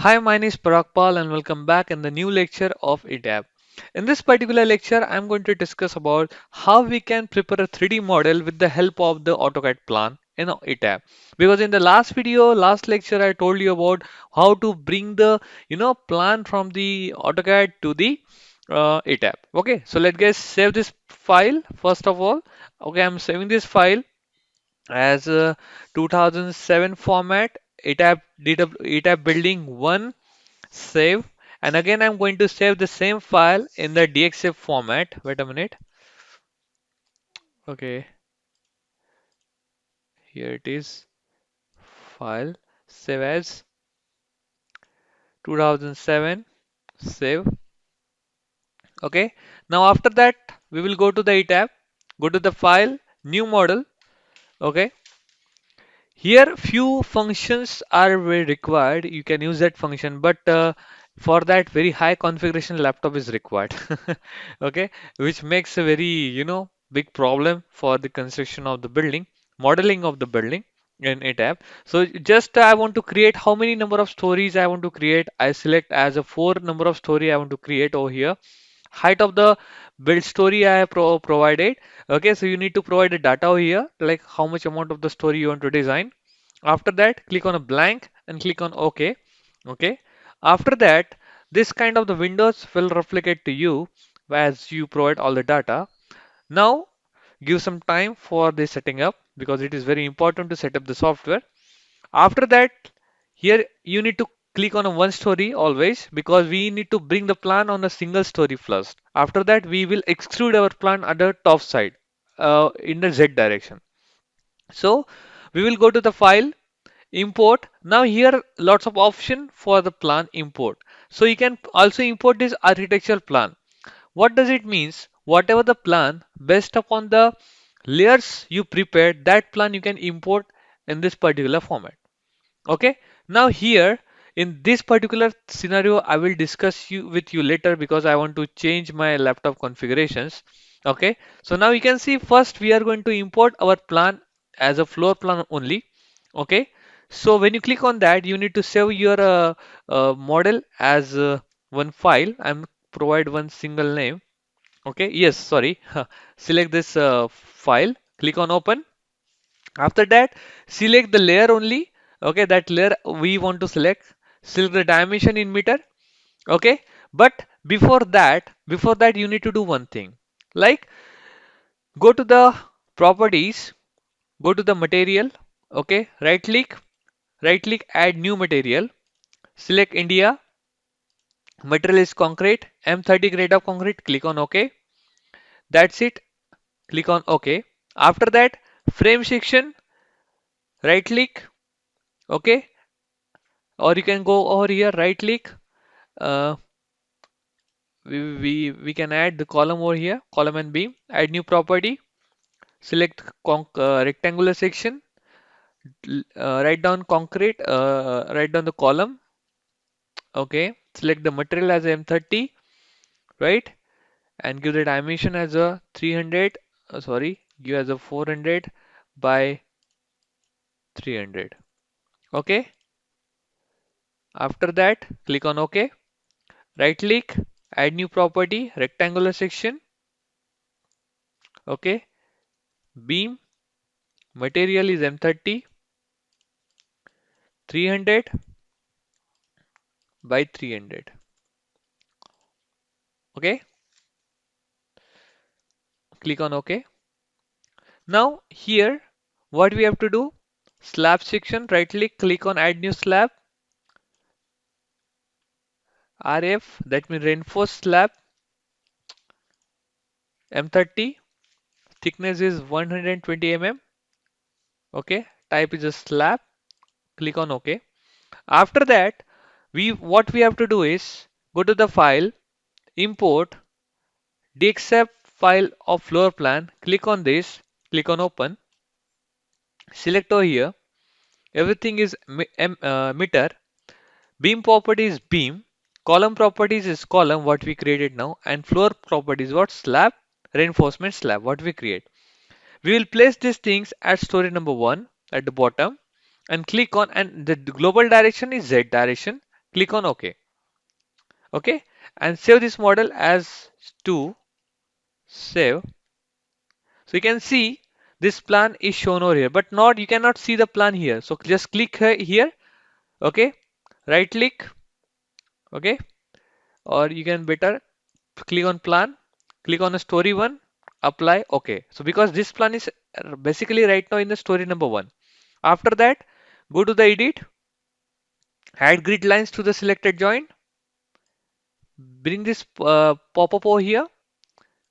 Hi, my name is Parakpal and welcome back in the new lecture of Etab. In this particular lecture, I'm going to discuss about how we can prepare a 3D model with the help of the Autocad plan in Etab. Because in the last video, last lecture, I told you about how to bring the plan from the Autocad to the Etab. Okay, so let's guys save this file first of all. Okay, I'm saving this file as a 2007 format. Etab building 1 save, and again I'm going to save the same file in the DXF format. Wait a minute. Okay, here it is. File save as 2007 save. Okay, now after that we will go to the etab, go to the file, new model. Okay, here few functions are very required. You can use that function, but for that very high configuration laptop is required. Okay, which makes a very big problem for the construction of the building, modeling of the building in etab. So just I want to create how many number of stories I want to create. I select as a four number of story I want to create over here. Height of the build story I have provided. Okay, so you need to provide a data over here, like how much amount of the story you want to design. After that, click on a blank and click on OK. Okay. After that, this kind of the windows will replicate to you as you provide all the data. Now, give some time for the setting up because it is very important to set up the software. After that, here you need to click on a one story always because we need to bring the plan on a single story first. After that, we will extrude our plan at the top side in the Z direction. So we will go to the file, import. Now here lots of option for the plan import. So you can also import this architectural plan. What does it means? Whatever the plan based upon the layers you prepared, that plan you can import in this particular format. Okay, now here in this particular scenario, I will discuss you with you later because I want to change my laptop configurations. Okay, so now you can see first we are going to import our plan as a floor plan only. Okay, so when you click on that, you need to save your model as one file. I'm provide one single name. Okay, yes, sorry. Select this file, click on open. After that, select the layer only. Okay, that layer we want to select. Select the dimension in meter. Okay, but before that, you need to do one thing. Like go to the properties, go to the material. Okay, right click, add new material. Select India. Material is concrete. M30 grade of concrete. Click on OK. That's it. Click on OK. After that, frame section. Right click. Okay, or you can go over here, right click. Uh, we can add the column over here, column and beam. Add new property. Select rectangular section. Write down concrete. Write down the column. Okay. Select the material as M30, right? And give the dimension as a 300. Sorry, give as a 400 by 300. Okay. After that, click on OK. Right click. Add new property. Rectangular section. Okay. Beam. Material is M30, 300 by 300. Okay, click on OK. Now here, what we have to do? Slab section, right click on add new slab. RF, that means reinforced slab. M30, thickness is 120 mm. Okay, type is a slab. Click on OK. After that, what we have to do is go to the file, import DXF file of floor plan. Click on this, click on open. Select over here. Everything is meter. Beam property is beam. Column properties is column, what we created now. And floor properties, what? Slab, reinforcement slab, what we create. We will place these things at story number 1 at the bottom and click on, and the global direction is Z direction. click on OK. Okay, and save this model as to save. So you can see this plan is shown over here, but not you cannot see the plan here. So just click here, okay, right click, okay, or you can better click on plan, click on the story one, apply, okay. So because this plan is basically right now in the story number one. After that, go to the edit, add grid lines to the selected joint, bring this pop-up over here,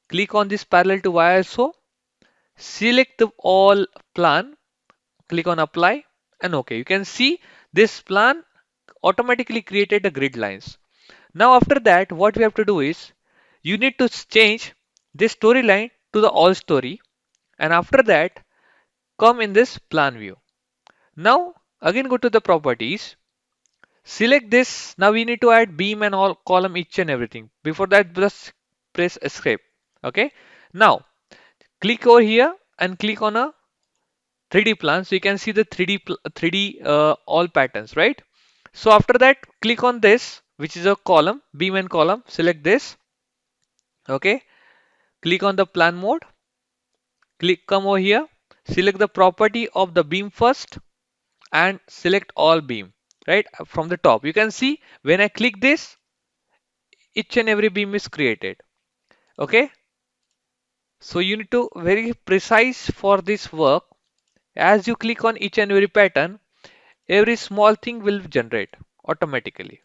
click on this parallel to YSO, select the all plan, click on apply and okay. You can see this plan automatically created the grid lines. Now after that, what we have to do is you need to change this storyline to the all story, and after that come in this plan view. Now again go to the properties, select this. Now we need to add beam and all column each and everything. Before that, just press escape. Okay. Now click over here and click on a 3D plan, so you can see the 3D all patterns, right? So after that, click on this, which is a column, beam and column. Select this. Okay. Click on the plan mode. Come over here. Select the property of the beam first and select all beam, right? From the top. You can see when I click this, each and every beam is created. Okay. So you need to very precise for this work. As you click on each and every pattern, every small thing will generate automatically.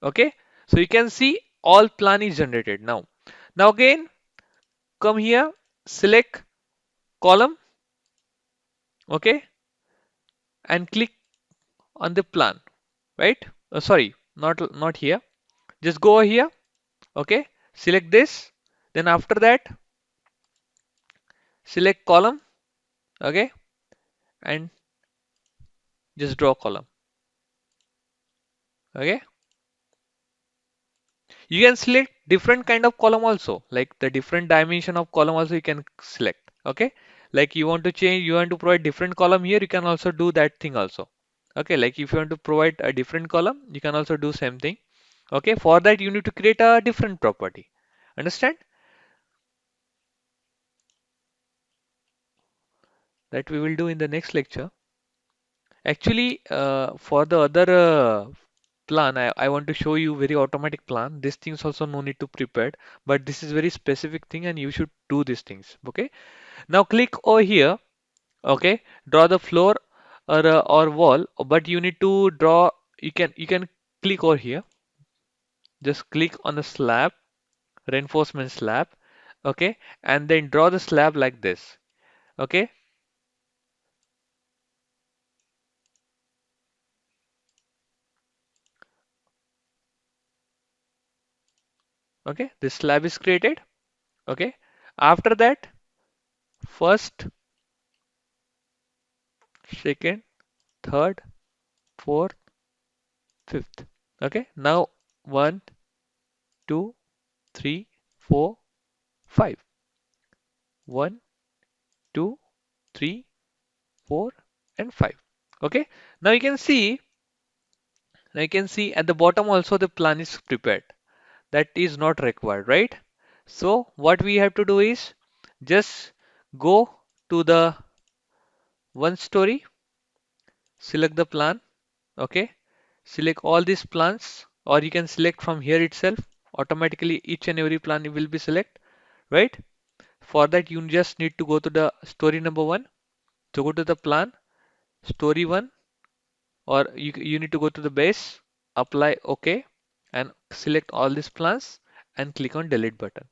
Okay, so you can see all plan is generated now. Now again, come here, select column, okay, and click on the plan, right? Sorry, not here. Just go here, okay, select this. Then after that, select column, okay, and just draw column, okay. You can select different kind of column also, like the different dimension of column also you can select. Okay, like you want to change, you want to provide different column here, you can also do that thing also. Okay, like if you want to provide a different column, you can also do same thing. Okay, for that you need to create a different property. Understand? That we will do in the next lecture. Actually, for the other plan, I want to show you very automatic plan. These things also no need to prepare, but this is very specific thing and you should do these things. Okay. Now click over here. Okay. Draw the floor or wall, but you need to draw. You can click over here. Just click on the slab, reinforcement slab. Okay, and then draw the slab like this. Okay. Okay. This slab is created. Okay. After that, first, second, third, fourth, fifth. Okay, now one, two, three, four, five. One, two, three, four, and five. Okay, now you can see, at the bottom also the plan is prepared. That is not required, right? So what we have to do is just go to the one story, select the plan. Okay, select all these plans, or you can select from here itself. Automatically each and every plan will be select, right? For that you just need to go to the story number one. So go to the plan, story one, or you need to go to the base, apply OK, and select all these plans and click on delete button,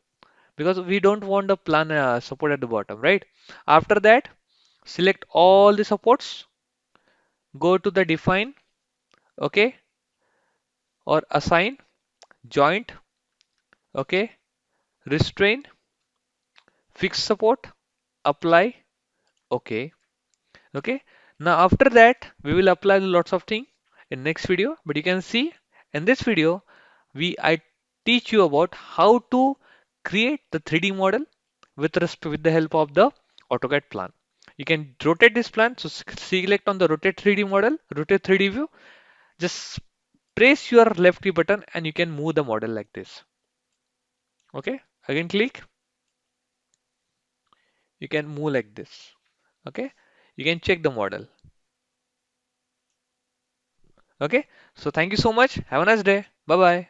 because we don't want the plan support at the bottom, right? After that, select all the supports, go to the define, okay, or assign, joint, okay, restrain, fix support, apply, okay. Okay, now after that we will apply lots of things in next video, but you can see in this video I teach you about how to create the 3D model with the help of the AutoCAD plan. You can rotate this plan. So select on the rotate 3D model, rotate 3D view. Just press your left key button and you can move the model like this. Okay. Again click. You can move like this. Okay. You can check the model. Okay. So thank you so much. Have a nice day. Bye bye.